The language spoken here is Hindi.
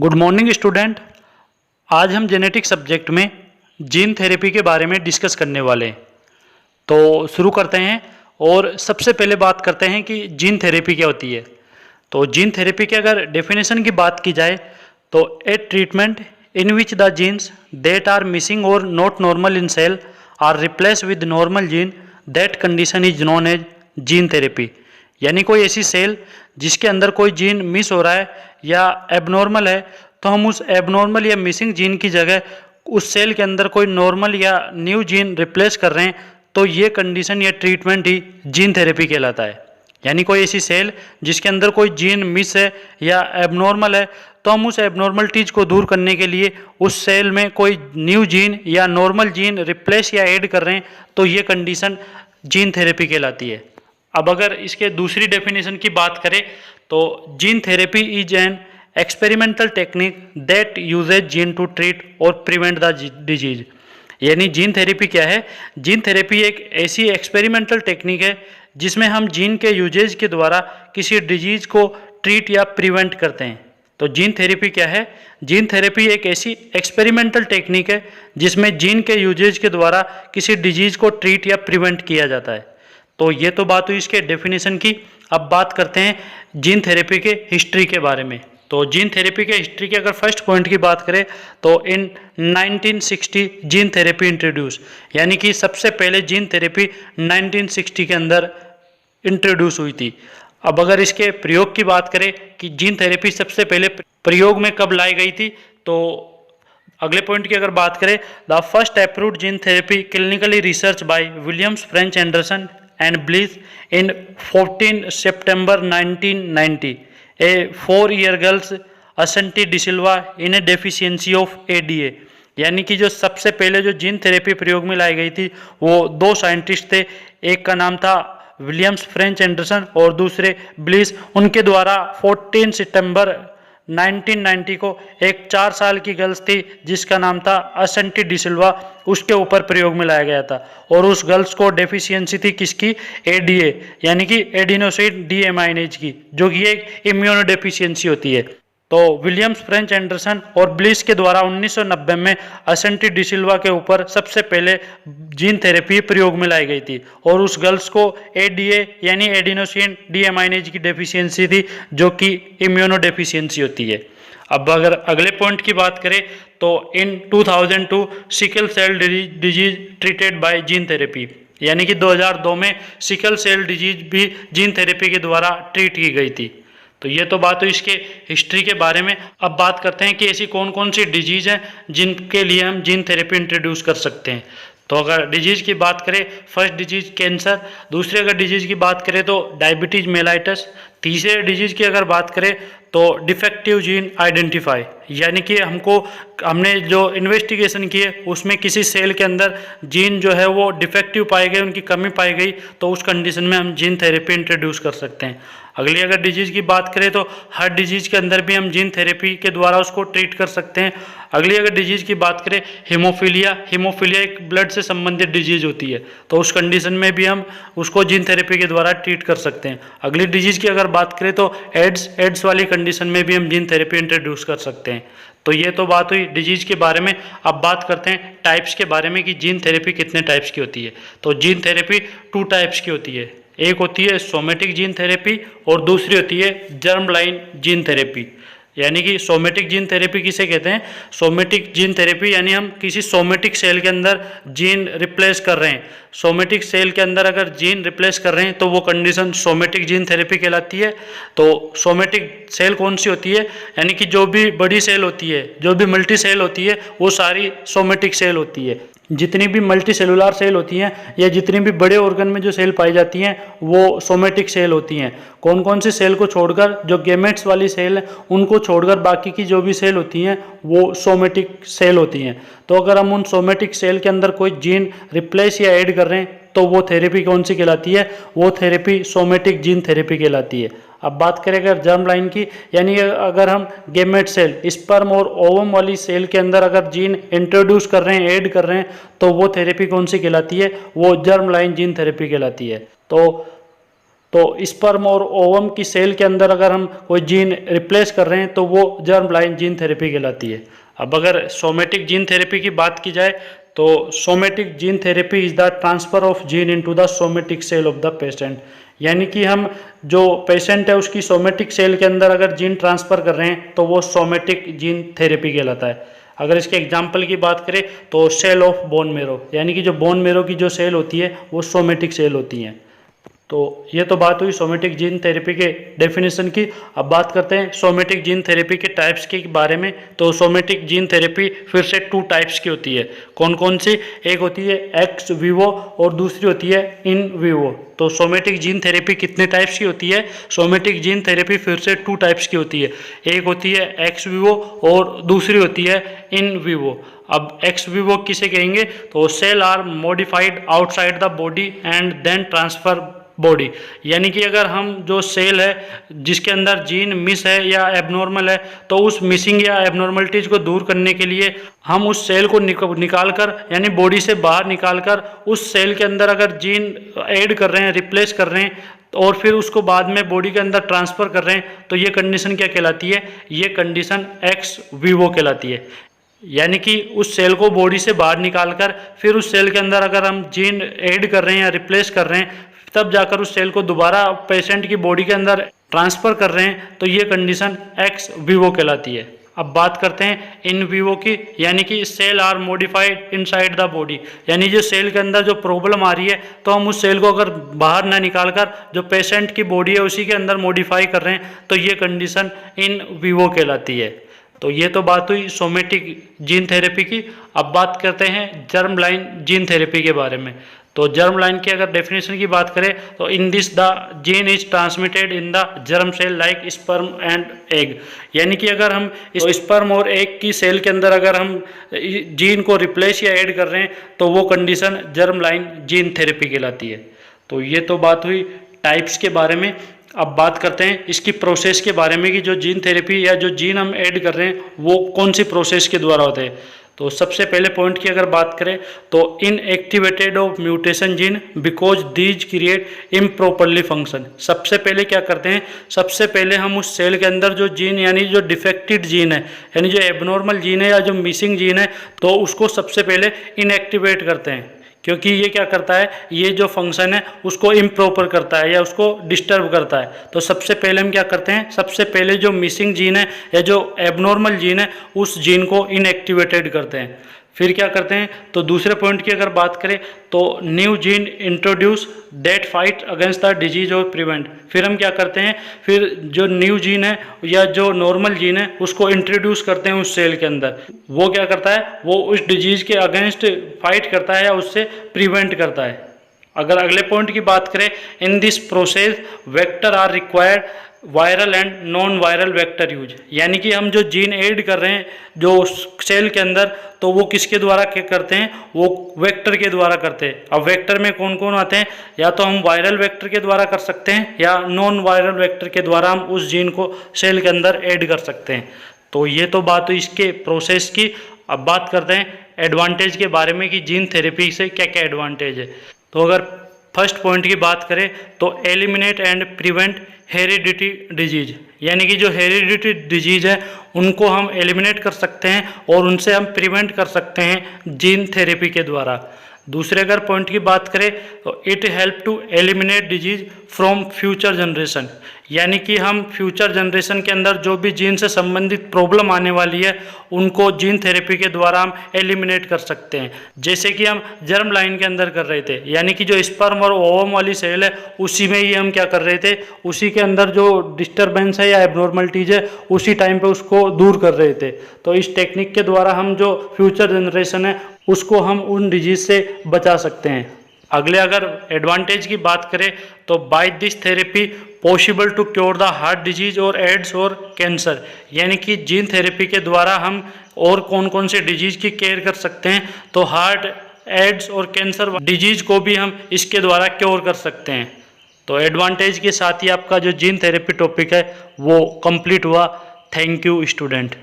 Good morning student. आज हम जेनेटिक सब्जेक्ट में जीन थेरेपी के बारे में डिस्कस करने वाले हैं। तो शुरू करते हैं और सबसे पहले बात करते हैं कि जीन थेरेपी क्या होती है। तो जीन थेरेपी के अगर डेफिनेशन की बात की जाए तो a treatment in which the genes that are missing or not normal in cell are replace with normal gene, that condition is known as gene therapy. यानी कोई ऐसी सेल जिसके अंदर कोई जीन मिस हो रहा है या एबनॉर्मल है, तो हम उस एबनॉर्मल या मिसिंग जीन की जगह उस सेल के अंदर कोई नॉर्मल या न्यू जीन रिप्लेस कर रहे हैं, तो ये कंडीशन या ट्रीटमेंट ही जीन थेरेपी कहलाता है। यानी कोई ऐसी सेल जिसके अंदर कोई जीन मिस है या एबनॉर्मल है, तो हम उस एबनॉर्मलिटीज को दूर करने के लिए उस सेल में कोई न्यू जीन या नॉर्मल जीन रिप्लेस या ऐड कर रहे हैं, तो ये कंडीशन जीन थेरेपी कहलाती है। अब अगर इसके दूसरी डेफिनेशन की बात करें तो gene therapy is an experimental technique that uses gene to treat और प्रिवेंट द डिजीज। यानी जीन थेरेपी क्या है? जीन थेरेपी एक ऐसी एक्सपेरिमेंटल टेक्निक है जिसमें हम जीन के यूजेज के द्वारा किसी डिजीज को ट्रीट या प्रिवेंट करते हैं। तो जीन थेरेपी क्या है? जीन थेरेपी एक ऐसी एक्सपेरिमेंटल टेक्निक है जिसमें जीन के यूजेज के द्वारा किसी डिजीज को ट्रीट या प्रिवेंट किया जाता है। तो ये तो बात हुई इसके डेफिनेशन की। अब बात करते हैं जीन थेरेपी के हिस्ट्री के बारे में। तो जीन थेरेपी के हिस्ट्री के अगर फर्स्ट पॉइंट की बात करें तो इन 1960 जीन थेरेपी इंट्रोड्यूस, यानी कि सबसे पहले जीन थेरेपी 1960 के अंदर इंट्रोड्यूस हुई थी। अब अगर इसके प्रयोग की बात करें कि जीन थेरेपी सबसे पहले प्रयोग में कब लाई गई थी, तो अगले पॉइंट की अगर बात करें, the first approved gene therapy clinically research by Williams French Anderson and Bliss in 14 September 1990. A 4-year girls Ashanti De Silva in a deficiency of ADA। यानी कि जो सबसे पहले जो जीन थेरेपी प्रयोग में लाई गई थी वो दो साइंटिस्ट थे, एक का नाम था विलियम्स फ्रेंच एंडरसन और दूसरे ब्लिस। उनके द्वारा 14 सितंबर 1990 को एक 4 साल की गर्ल्स थी जिसका नाम था असंटी डिसिल्वा, उसके ऊपर प्रयोग में लाया गया था। और उस गर्ल्स को डेफिशिएंसी थी किसकी? एडीए, यानी कि एडिनोसिन डीएमाइनेज की, जो कि एक इम्यूनो डेफिशिएंसी होती है। तो विलियम्स फ्रेंच एंडरसन और ब्लिस के द्वारा 1990 में असंटी डिसिल्वा के ऊपर सबसे पहले जीन थेरेपी प्रयोग में लाई गई थी और उस गर्ल्स को एडीए यानी एडिनोसिन डीएमाइनेज की डेफिशिएंसी थी, जो कि इम्यूनो डेफिशिएंसी होती है। अब अगर अगले पॉइंट की बात करें तो in 2002 sickle cell disease treated by gene therapy, यानी कि 2002 में सिकल सेल डिजीज भी जीन थेरेपी के द्वारा ट्रीट की गई थी। तो ये तो बात हुई इसके हिस्ट्री के बारे में। अब बात करते हैं कि ऐसी कौन कौन सी डिजीज हैं जिनके लिए हम जीन थेरेपी इंट्रोड्यूस कर सकते हैं। तो अगर डिजीज की बात करें, फर्स्ट डिजीज कैंसर, दूसरी अगर डिजीज की बात करें तो डायबिटीज मेलाइटस, तीसरे डिजीज की अगर बात करें तो डिफेक्टिव जीन आइडेंटिफाई, यानी कि हमने जो इन्वेस्टिगेशन की है उसमें किसी सेल के अंदर जीन जो है वो डिफेक्टिव पाए गए, उनकी कमी पाई गई, तो उस कंडीशन में हम जीन थेरेपी इंट्रोड्यूस कर सकते हैं। अगली अगर डिजीज की बात करें तो हर डिजीज के अंदर भी हम जीन थेरेपी के द्वारा उसको ट्रीट कर सकते हैं। अगली अगर डिजीज की बात करें हीमोफीलिया एक ब्लड से संबंधित डिजीज होती है, तो उस कंडीशन में भी हम उसको जीन थेरेपी के द्वारा ट्रीट कर सकते हैं। अगली डिजीज की अगर बात करें तो एड्स वाली कंडीशन में भी हम जीन थेरेपी इंट्रोड्यूस कर सकते हैं। तो ये तो बात हुई डिजीज के बारे में। अब बात करते हैं टाइप्स के बारे में कि जीन थेरेपी कितने टाइप्स की होती है। तो जीन थेरेपी 2 टाइप्स की होती है, एक होती है सोमेटिक जीन थेरेपी और दूसरी होती है जर्म लाइन जीन थेरेपी। यानी कि सोमेटिक जीन थेरेपी किसे कहते हैं? सोमेटिक जीन थेरेपी यानी हम किसी सोमेटिक सेल के अंदर जीन रिप्लेस कर रहे हैं। सोमेटिक सेल के अंदर अगर जीन रिप्लेस कर रहे हैं तो वो कंडीशन सोमेटिक जीन थेरेपी कहलाती है। तो सोमेटिक सेल कौन सी होती है? यानी कि जो भी बड़ी सेल होती है, जो भी मल्टी सेल होती है, वो सारी सोमेटिक सेल होती है। जितनी भी मल्टी सेलुलर सेल होती हैं या जितनी भी बड़े ऑर्गन में जो सेल पाई जाती हैं वो सोमेटिक सेल होती हैं। कौन कौन सी सेल को छोड़कर, जो गेमेट्स वाली सेल है उनको छोड़कर बाकी की जो भी सेल होती हैं वो सोमेटिक सेल होती हैं। तो अगर हम उन सोमेटिक सेल के अंदर कोई जीन रिप्लेस या ऐड कर रहे हैं तो वो थेरेपी कौन सी कहलाती है? वो थेरेपी सोमेटिक जीन थेरेपी कहलाती है। अब बात करें अगर जर्म लाइन की, यानी अगर हम गेमेट सेल, स्पर्म और ओवम वाली सेल के अंदर अगर जीन इंट्रोड्यूस कर रहे हैं, ऐड कर रहे हैं, तो वो थेरेपी कौन सी कहलाती है? वो जर्म लाइन जीन थेरेपी कहलाती है। तो तो स्पर्म और ओवम की सेल के अंदर अगर हम कोई जीन रिप्लेस कर रहे हैं तो वो जर्म लाइन जीन थेरेपी कहलाती है। अब अगर सोमेटिक जीन थेरेपी की बात की जाए तो somatic gene therapy is the transfer of gene into the somatic cell of the patient, यानी कि हम जो पेशेंट है उसकी सोमेटिक सेल के अंदर अगर जीन ट्रांसफर कर रहे हैं तो वो सोमेटिक जीन थेरेपी कहलाता है। अगर इसके एग्जाम्पल की बात करें तो सेल ऑफ बोन मेरो, यानी कि जो बोन मेरो की जो सेल होती है वो सोमेटिक सेल होती हैं। तो ये तो बात हुई सोमेटिक जीन थेरेपी के डेफिनेशन की। अब बात करते हैं सोमेटिक जीन थेरेपी के टाइप्स के बारे में। तो सोमेटिक जीन थेरेपी फिर से 2 टाइप्स की होती है। कौन कौन सी? एक होती है एक्स विवो और दूसरी होती है इन विवो। तो सोमेटिक जीन थेरेपी कितने टाइप्स की होती है? सोमेटिक जीन थेरेपी फिर से 2 टाइप्स की होती है। एक होती है एक्स विवो और दूसरी होती है इन विवो। अब एक्स विवो किसे कहेंगे? तो cell are modified outside the body and then transfer body, यानी कि अगर हम जो सेल है जिसके अंदर जीन मिस है या एबनॉर्मल है तो उस मिसिंग या एबनॉर्मलिटीज को दूर करने के लिए हम उस सेल को निकाल कर यानी बॉडी से बाहर निकाल कर उस सेल के अंदर अगर जीन ऐड कर रहे हैं, रिप्लेस कर रहे हैं और फिर उसको बाद में बॉडी के अंदर ट्रांसफ़र कर रहे हैं तो ये कंडीशन क्या कहलाती है? ये कंडीशन एक्स विवो कहलाती है। यानी कि उस सेल को बॉडी से बाहर निकाल कर फिर उस सेल के अंदर अगर हम जीन ऐड कर रहे हैं या रिप्लेस कर रहे हैं तब जाकर उस सेल को दोबारा पेशेंट की बॉडी के अंदर ट्रांसफ़र कर रहे हैं तो ये कंडीशन एक्स विवो कहलाती है। अब बात करते हैं इन विवो की, यानी कि cell are modified inside the body, यानी जो सेल के अंदर जो प्रॉब्लम आ रही है तो हम उस सेल को अगर बाहर ना निकाल कर जो पेशेंट की बॉडी है उसी के अंदर मॉडिफाई कर रहे हैं तो ये कंडीशन इन विवो कहलाती है। तो ये तो बात हुई सोमेटिक जीन थेरेपी की। अब बात करते हैं जर्म लाइन जीन थेरेपी के बारे में। तो जर्म लाइन की अगर डेफिनेशन की बात करें तो in this the gene is transmitted in the germ cell like sperm and egg, यानी कि अगर हम इस स्पर्म और एग की सेल के अंदर अगर हम जीन को रिप्लेस या ऐड कर रहे हैं तो वो condition germ line gene therapy कहलाती है। तो ये तो बात हुई टाइप्स के बारे में। अब बात करते हैं इसकी प्रोसेस के बारे में कि जो जीन थेरेपी या जो जीन हम ऐड कर रहे हैं वो कौन सी प्रोसेस के द्वारा होते हैं। तो सबसे पहले पॉइंट की अगर बात करें तो inactivated of mutation gene because these create improperly function. सबसे पहले क्या करते हैं? सबसे पहले हम उस सेल के अंदर जो जीन यानी जो डिफेक्टेड जीन है यानी जो एबनॉर्मल जीन है या जो मिसिंग जीन है तो उसको सबसे पहले इनएक्टिवेट करते हैं, क्योंकि ये क्या करता है? ये जो फंक्शन है उसको इम्प्रॉपर करता है या उसको डिस्टर्ब करता है। तो सबसे पहले हम क्या करते हैं? सबसे पहले जो मिसिंग जीन है या जो एबनॉर्मल जीन है उस जीन को इनएक्टिवेटेड करते हैं। फिर क्या करते हैं? तो दूसरे पॉइंट की अगर बात करें तो new gene introduce that fight against the disease और प्रिवेंट। फिर हम क्या करते हैं? फिर जो न्यू जीन है या जो नॉर्मल जीन है उसको इंट्रोड्यूस करते हैं उस सेल के अंदर। वो क्या करता है? वो उस डिजीज के अगेंस्ट फाइट करता है या उससे प्रिवेंट करता है। अगर अगले पॉइंट की बात करें, in this process vector are required viral and non viral vector use, यानी कि हम जो जीन ऐड कर रहे हैं जो सेल के अंदर तो वो किसके द्वारा करते हैं? वो वेक्टर के द्वारा करते हैं। अब वेक्टर में कौन कौन आते हैं? या तो हम वायरल वेक्टर के द्वारा कर सकते हैं या नॉन वायरल वेक्टर के द्वारा हम उस जीन को सेल के अंदर ऐड कर सकते हैं। तो ये तो बात हुई इसके प्रोसेस की। अब बात करते हैं एडवांटेज के बारे में कि जीन थेरेपी से क्या क्या एडवांटेज है। तो अगर फर्स्ट पॉइंट की बात करें तो eliminate and prevent heredity disease, यानी कि जो हेरिडिटी डिजीज है उनको हम एलिमिनेट कर सकते हैं और उनसे हम प्रिवेंट कर सकते हैं जीन थेरेपी के द्वारा। दूसरे अगर पॉइंट की बात करें तो it help to eliminate disease from future generation, यानी कि हम फ्यूचर जनरेशन के अंदर जो भी जीन से संबंधित प्रॉब्लम आने वाली है उनको जीन थेरेपी के द्वारा हम एलिमिनेट कर सकते हैं, जैसे कि हम जर्म लाइन के अंदर कर रहे थे। यानी कि जो स्पर्म और ओवम वाली सेल है उसी में ही हम क्या कर रहे थे? उसी के अंदर जो डिस्टर्बेंस है या एबनॉर्मलिटीज है उसी टाइम पे उसको दूर कर रहे थे। तो इस टेक्निक के द्वारा हम जो फ्यूचर जनरेशन है उसको हम उन डिजीज से बचा सकते हैं। अगले अगर एडवांटेज की बात करें तो by this therapy possible to cure the heart disease और एड्स और कैंसर, यानी कि जीन थेरेपी के द्वारा हम और कौन कौन से डिजीज की केयर कर सकते हैं? तो हार्ट, एड्स और कैंसर डिजीज को भी हम इसके द्वारा क्योर कर सकते हैं। तो एडवांटेज के साथ ही आपका जो जीन थेरेपी टॉपिक है वो कंप्लीट हुआ। Thank you student.